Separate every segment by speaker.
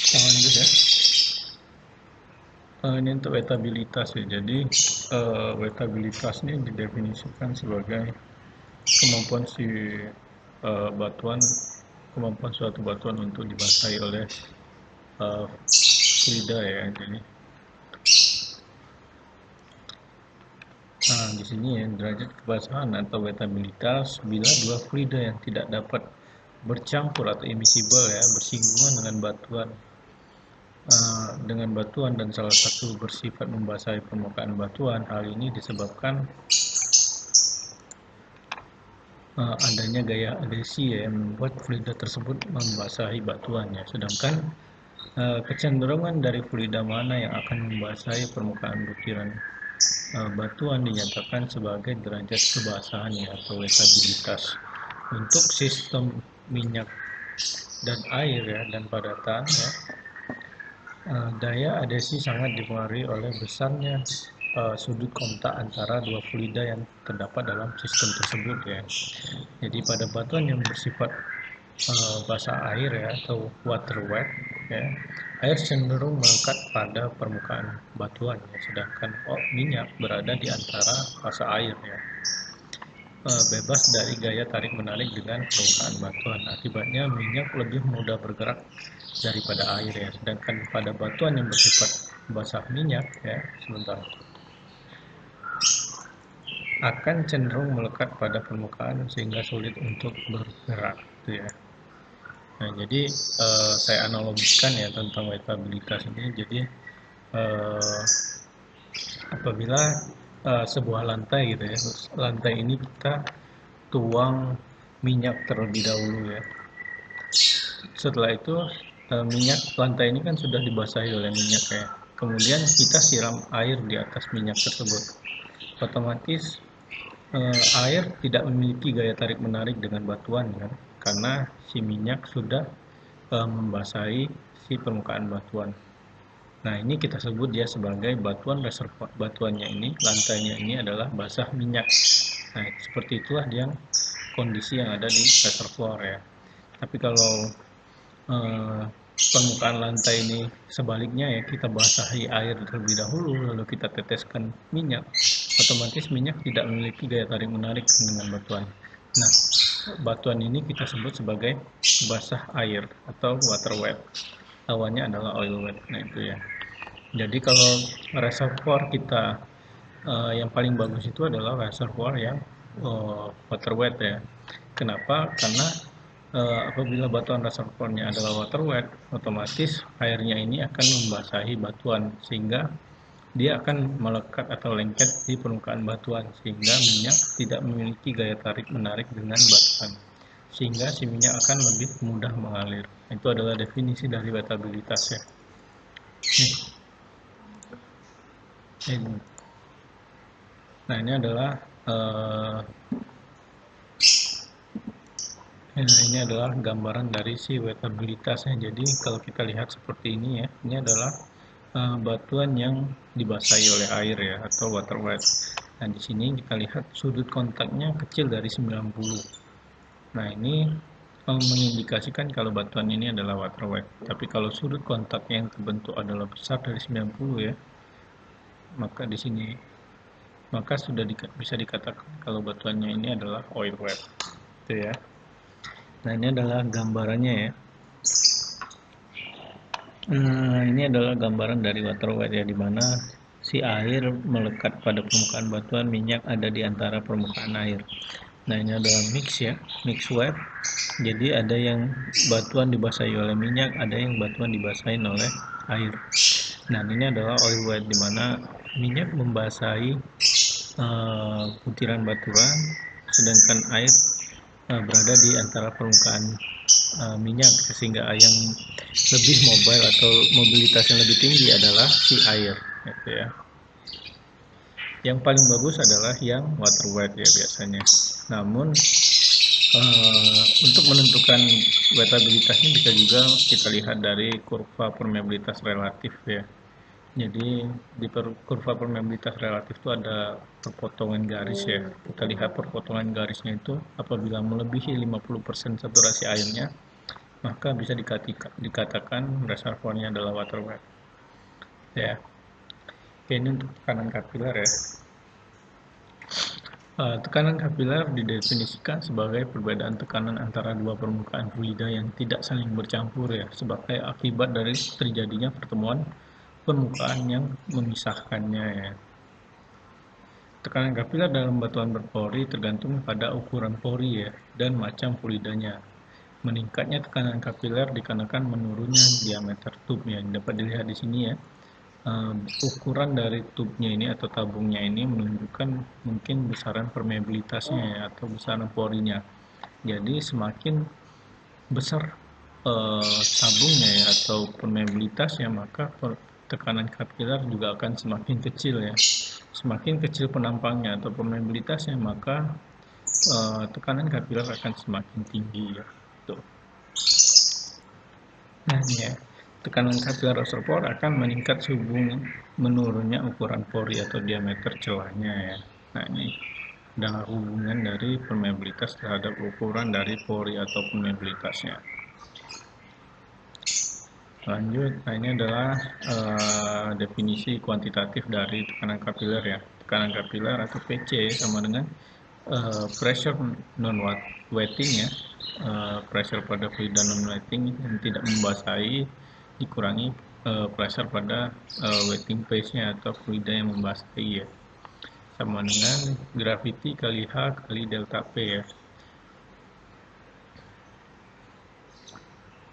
Speaker 1: Lanjut ya. Ini untuk wetabilitas ya. Jadi wetabilitas ini didefinisikan sebagai kemampuan batuan, kemampuan suatu batuan untuk dibasahi oleh fluida ya. Jadi, nah di sini ya derajat kebasahan atau wetabilitas bila dua fluida yang tidak dapat bercampur atau immiscible ya bersinggungan dengan batuan dan salah satu bersifat membasahi permukaan batuan. Hal ini disebabkan adanya gaya adhesi ya, yang membuat fluida tersebut membasahi batuan ya. Sedangkan kecenderungan dari fluida mana yang akan membasahi permukaan butiran batuan dinyatakan sebagai derajat kebasahan ya, atau wetabilitas. Untuk sistem minyak dan air ya dan padatan ya, daya adhesi sangat dipengaruhi oleh besarnya sudut kontak antara dua fluida yang terdapat dalam sistem tersebut ya. Jadi pada batuan yang bersifat basah air ya atau water wet ya, air cenderung melekat pada permukaan batuan ya, sedangkan minyak berada di antara fase air ya, bebas dari gaya tarik menarik dengan permukaan batuan. Akibatnya minyak lebih mudah bergerak daripada air ya, sedangkan pada batuan yang bersifat basah minyak ya sebentar akan cenderung melekat pada permukaan sehingga sulit untuk bergerak gitu ya. Nah, jadi saya analogikan ya tentang wetabilitas ini. Jadi eh, apabila sebuah lantai gitu ya, lantai ini kita tuang minyak terlebih dahulu ya. Setelah itu minyak lantai ini kan sudah dibasahi oleh minyak ya. Kemudian kita siram air di atas minyak tersebut. Otomatis air tidak memiliki gaya tarik menarik dengan batuan kan, karena si minyak sudah membasahi si permukaan batuan. Nah, ini kita sebut dia sebagai batuan reservoir. Batuannya ini, lantainya ini adalah basah minyak. Nah, seperti itulah dia kondisi yang ada di reservoir ya. Tapi kalau eh, permukaan lantai ini sebaliknya ya, kita basahi air terlebih dahulu, lalu kita teteskan minyak, otomatis minyak tidak memiliki gaya tarik menarik dengan batuan. Nah, batuan ini kita sebut sebagai basah air atau water wet. Lawannya adalah oil wet. Nah, itu ya. Jadi kalau reservoir kita yang paling bagus itu adalah reservoir yang water wet ya. Kenapa? Karena apabila batuan reservoirnya adalah water wet, otomatis airnya ini akan membasahi batuan sehingga dia akan melekat atau lengket di permukaan batuan sehingga minyak tidak memiliki gaya tarik menarik dengan batuan, sehingga si minyak akan lebih mudah mengalir. Itu adalah definisi dari wetabilitas ya. Nah, ini adalah ini adalah gambaran dari si wetabilitasnya. Jadi kalau kita lihat seperti ini ya, ini adalah batuan yang dibasahi oleh air ya, atau water wet. Nah, di sini kita lihat sudut kontaknya kecil dari 90. Nah, ini mengindikasikan kalau batuan ini adalah water wet. Tapi kalau sudut kontak yang terbentuk adalah besar dari 90 ya, maka di sini sudah bisa dikatakan kalau batuannya ini adalah oil wet. Itu ya. Nah, ini adalah gambarannya ya. Ini adalah gambaran dari water wet ya, di mana si air melekat pada permukaan batuan, minyak ada di antara permukaan air. Nah, ini adalah mix ya, mix wet. Jadi ada yang batuan dibasahi oleh minyak, ada yang batuan dibasahi oleh air. Nah, ini adalah oil wet, di mana minyak membasahi butiran batuan, sedangkan air berada di antara permukaan minyak, sehingga yang lebih mobile atau mobilitas yang lebih tinggi adalah si air gitu ya. Yang paling bagus adalah yang water wet ya biasanya. Namun untuk menentukan wetabilitasnya bisa juga kita lihat dari kurva permeabilitas relatif ya. Jadi di kurva permeabilitas relatif itu ada perpotongan garis ya. Kita lihat perpotongan garisnya itu apabila melebihi 50% saturasi airnya, maka bisa dikatakan reservoirnya adalah water wet. Ya, oke, ini untuk tekanan kapiler ya. Tekanan kapiler didefinisikan sebagai perbedaan tekanan antara dua permukaan fluida yang tidak saling bercampur ya, sebagai akibat dari terjadinya pertemuan permukaan yang memisahkannya ya. Tekanan kapiler dalam batuan berpori tergantung pada ukuran pori ya dan macam fluidanya. Meningkatnya tekanan kapiler dikarenakan menurunnya diameter tubnya. Dapat dilihat di sini ya. Ukuran dari tubnya ini atau tabungnya ini menunjukkan mungkin besaran permeabilitasnya ya, atau besaran porinya. Jadi semakin besar tabungnya ya, atau permeabilitasnya, maka tekanan kapiler juga akan semakin kecil ya. Semakin kecil penampangnya atau permeabilitasnya, maka tekanan kapiler akan semakin tinggi ya. Tuh. Nah, ya. Tekanan kapiler reservoir akan meningkat sehubung menurunnya ukuran pori atau diameter celahnya ya. Nah, ini adalah hubungan dari permeabilitas terhadap ukuran dari pori atau permeabilitasnya. Lanjut, nah ini adalah definisi kuantitatif dari tekanan kapiler ya. Tekanan kapiler atau PC sama dengan pressure non-wetting ya. Pressure pada fluida non-wetting yang tidak membasahi dikurangi pressure pada wetting phase-nya atau fluida yang membasahi ya. Sama dengan gravity kali H kali delta P ya.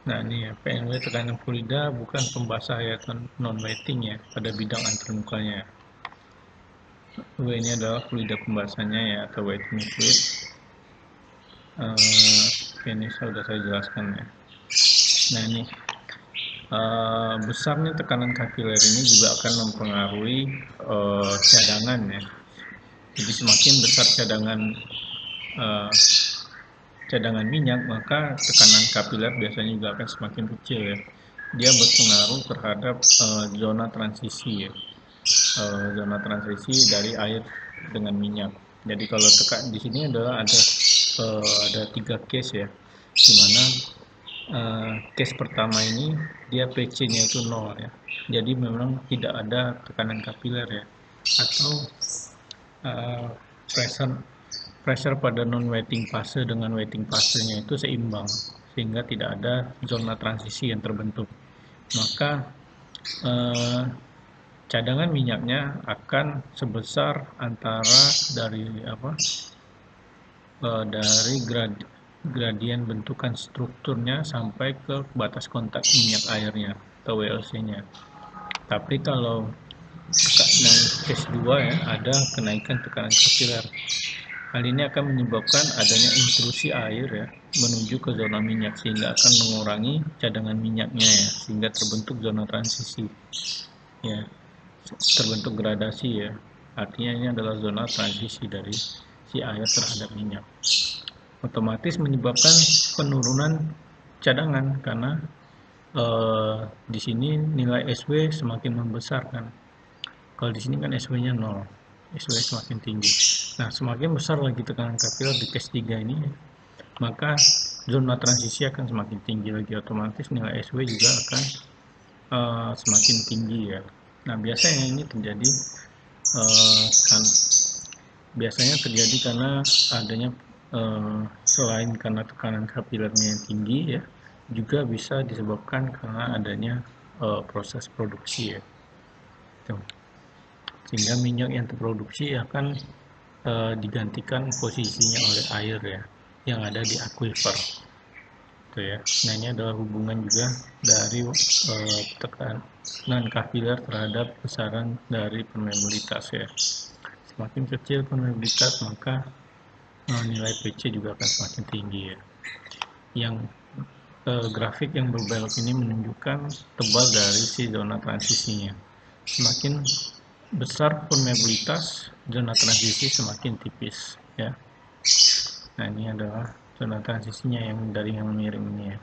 Speaker 1: Nah ini ya, PNW tekanan fluida bukan pembasah ya, non-wetting ya, pada bidang antarmukanya. W ini adalah fluida pembasahannya ya, atau wetting fluid. Ini sudah saya jelaskan ya. Nah ini, besarnya tekanan kapiler ini juga akan mempengaruhi cadangan ya. Jadi semakin besar cadangan minyak, maka tekanan kapiler biasanya juga akan semakin kecil ya. Dia berpengaruh terhadap zona transisi ya. Zona transisi dari air dengan minyak. Jadi kalau di sini adalah ada 3 case ya, dimana case pertama ini dia PC-nya itu 0 ya. Jadi memang tidak ada tekanan kapiler ya, atau pressure pressure pada non-wetting fase dengan wetting fasenya itu seimbang, sehingga tidak ada zona transisi yang terbentuk. Maka cadangan minyaknya akan sebesar antara dari gradien bentukan strukturnya sampai ke batas kontak minyak airnya atau WLC-nya. Tapi kalau case 2 ya, ada kenaikan tekanan kapiler. Hal ini akan menyebabkan adanya intrusi air ya menuju ke zona minyak, sehingga akan mengurangi cadangan minyaknya ya, sehingga terbentuk zona transisi ya, terbentuk gradasi ya. Artinya ini adalah zona transisi dari si air terhadap minyak. Otomatis menyebabkan penurunan cadangan karena di sini nilai SW semakin membesar kan. Kalau di sini kan SW-nya 0, SW semakin tinggi. Nah, semakin besar lagi tekanan kapiler di case 3 ini, maka zona transisi akan semakin tinggi lagi, otomatis nilai SW juga akan semakin tinggi ya. Nah, biasanya ini terjadi karena adanya selain karena tekanan kapilernya yang tinggi ya, juga bisa disebabkan karena adanya proses produksi ya. Tuh. Sehingga minyak yang terproduksi akan digantikan posisinya oleh air ya, yang ada di aquifer. Itu ya. Nah, ini adalah hubungan juga dari tekanan kapiler terhadap besaran dari permeabilitas ya. Semakin kecil permeabilitas, maka nilai PC juga akan semakin tinggi ya. Yang grafik yang berbelok ini menunjukkan tebal dari si zona transisinya. Semakin besar permeabilitas, zona transisi semakin tipis ya. Nah, ini adalah zona transisinya yang dari yang miring ini ya.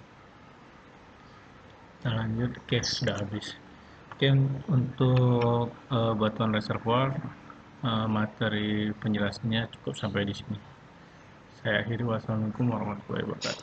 Speaker 1: Kita lanjut, sudah habis. Oke, untuk batuan reservoir, materi penjelasannya cukup sampai di sini. Saya akhiri. Wassalamualaikum warahmatullahi wabarakatuh.